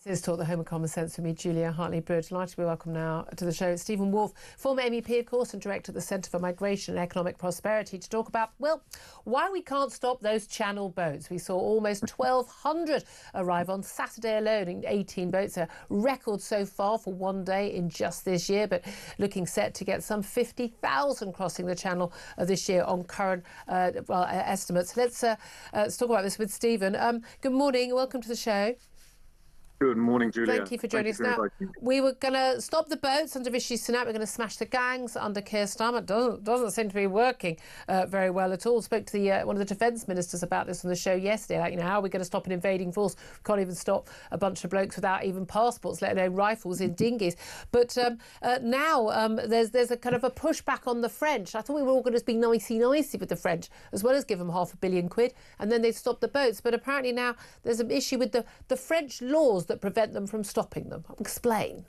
This is Talk the Home of Common Sense for me, Julia Hartley-Brewer. Delighted to be welcome now to the show. Stephen Woolfe, former MEP, of course, and director at the Centre for Migration and Economic Prosperity, to talk about, well, why we can't stop those channel boats. We saw almost 1,200 arrive on Saturday alone in 18 boats, a record so far for one day in just this year, but looking set to get some 50,000 crossing the channel this year on current estimates. Let's talk about this with Stephen. Good morning. Welcome to the show. Good morning, Julia. Thank you for joining us. Now, we were going to stop the boats under Rishi Sunak. We're going to smash the gangs under Keir Starmer. Doesn't seem to be working very well at all. Spoke to the one of the defence ministers about this on the show yesterday. Like, how are we going to stop an invading force? We can't even stop a bunch of blokes without even passports, let alone rifles in dinghies. But now there's a kind of a pushback on the French. I thought we were all going to be nicey-nicey with the French, as well as give them £500 million, and then they'd stop the boats. But apparently now there's an issue with the French laws that prevent them from stopping them. Explain.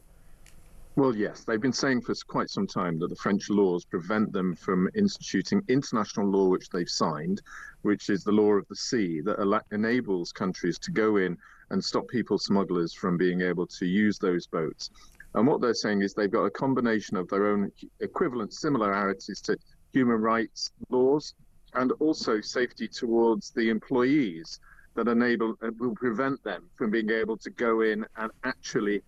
Well, yes, they've been saying for quite some time that the French laws prevent them from instituting international law, which they've signed, which is the law of the sea, that enables countries to go in and stop people smugglers from being able to use those boats. And what they're saying is they've got a combination of their own equivalent similarities to human rights laws and also safety towards the employees that will prevent them from being able to go in and actually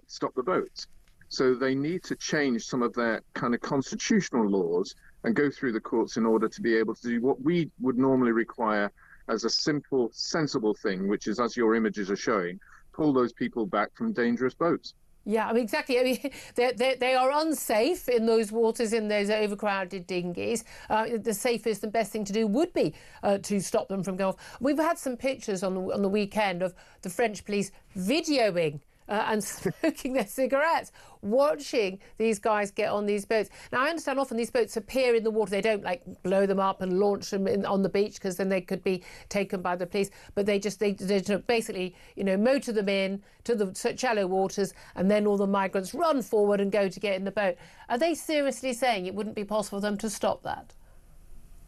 stop the boats. So they need to change some of their kind of constitutional laws and go through the courts in order to be able to do what we would normally require as a simple, sensible thing, which is, as your images are showing, pull those people back from dangerous boats. Yeah, I mean, exactly. I mean, they are unsafe in those waters, in those overcrowded dinghies. The safest and best thing to do would be to stop them from going off. We've had some pictures on the weekend of the French police videoing and smoking their cigarettes, watching these guys get on these boats. Now, I understand often these boats appear in the water. They don't, like, blow them up and launch them on the beach, because then they could be taken by the police. But they basically, motor them in to the shallow waters, and then all the migrants run forward and go to get in the boat. Are they seriously saying it wouldn't be possible for them to stop that?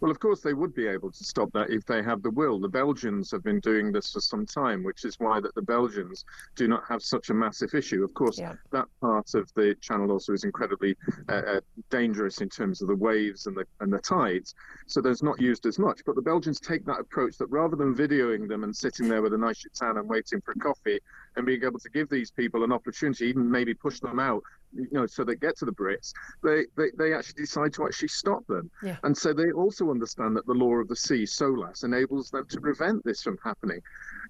Well, of course, they would be able to stop that if they have the will. The Belgians have been doing this for some time, which is why that the Belgians do not have such a massive issue. Of course, that part of the channel also is incredibly dangerous in terms of the waves and the tides, so there's not used as much. But the Belgians take that approach that rather than videoing them and sitting there with a nice chitan and waiting for a coffee and being able to give these people an opportunity, even maybe push them out, so they get to the Brits, they actually decide to actually stop them. Yeah. And so they also understand that the law of the sea, SOLAS, enables them to prevent this from happening.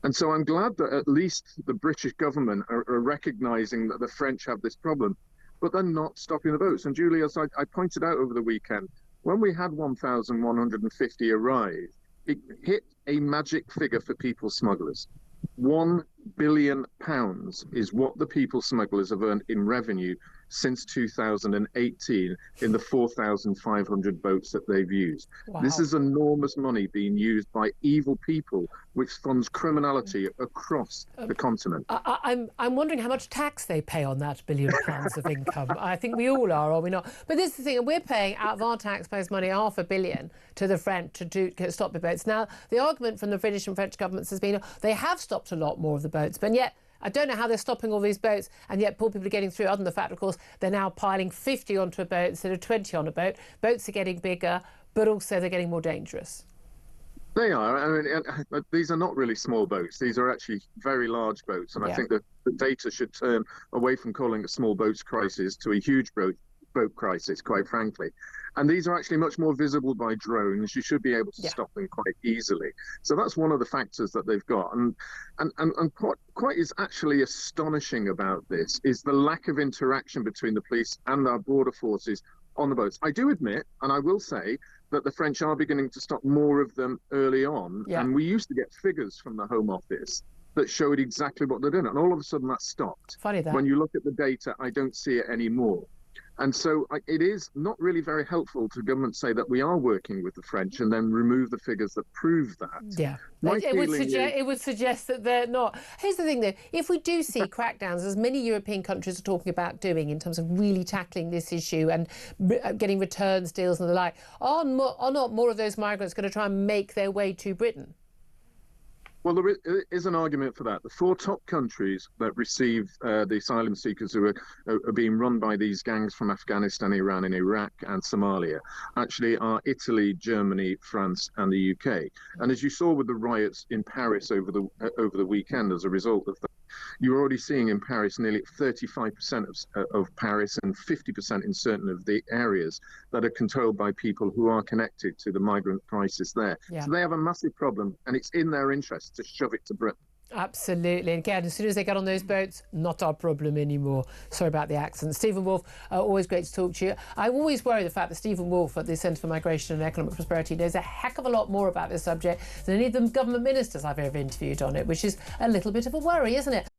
And so I'm glad that at least the British government are recognising that the French have this problem, but they're not stopping the boats. And Julia, as I pointed out over the weekend, when we had 1,150 arrive, it hit a magic figure for people smugglers. £1 billion is what the people smugglers have earned in revenue since 2018 in the 4,500 boats that they've used. Wow. This is enormous money being used by evil people, which funds criminality across the continent. I'm wondering how much tax they pay on that £1 billion of income. I think we all are we not? But this is the thing, and we're paying out of our taxpayers' money £500 million to the French to stop the boats. Now, the argument from the British and French governments has been they have stopped a lot more of the boats, but yet I don't know how they're stopping all these boats, and yet poor people are getting through, other than the fact, of course, they're now piling 50 onto a boat instead of 20 on a boat. Boats are getting bigger, but also they're getting more dangerous. They are. I mean, these are not really small boats. These are actually very large boats, and I think that the data should turn away from calling it small boats crisis to a huge boat crisis, quite frankly. And these are actually much more visible by drones. You should be able to stop them quite easily. So that's one of the factors that they've got. And quite is actually astonishing about this is the lack of interaction between the police and our border forces on the boats. I do admit, and I will say, that the French are beginning to stop more of them early on. Yeah. And we used to get figures from the Home Office that showed exactly what they're doing. And all of a sudden that stopped. Funny that. When you look at the data, I don't see it anymore. And so it is not really very helpful to government say that we are working with the French and then remove the figures that prove that. Yeah, it would suggest that they're not. Here's the thing, though. If we do see crackdowns, as many European countries are talking about doing in terms of really tackling this issue and getting returns deals and the like, are not more of those migrants going to try and make their way to Britain? Well, there is an argument for that. The four top countries that receive the asylum seekers who are being run by these gangs from Afghanistan, Iran, and Iraq and Somalia actually are Italy, Germany, France, and the UK. And as you saw with the riots in Paris over the weekend, as a result of that, you're already seeing in Paris nearly 35% of Paris and 50% in certain of the areas that are controlled by people who are connected to the migrant crisis there. Yeah. So they have a massive problem, and it's in their interest to shove it to Britain. Absolutely. And again, as soon as they get on those boats, not our problem anymore. Sorry about the accent. Stephen Woolfe, always great to talk to you. I always worry the fact that Stephen Woolfe at the Centre for Migration and Economic Prosperity knows a heck of a lot more about this subject than any of the government ministers I've ever interviewed on it, which is a little bit of a worry, isn't it?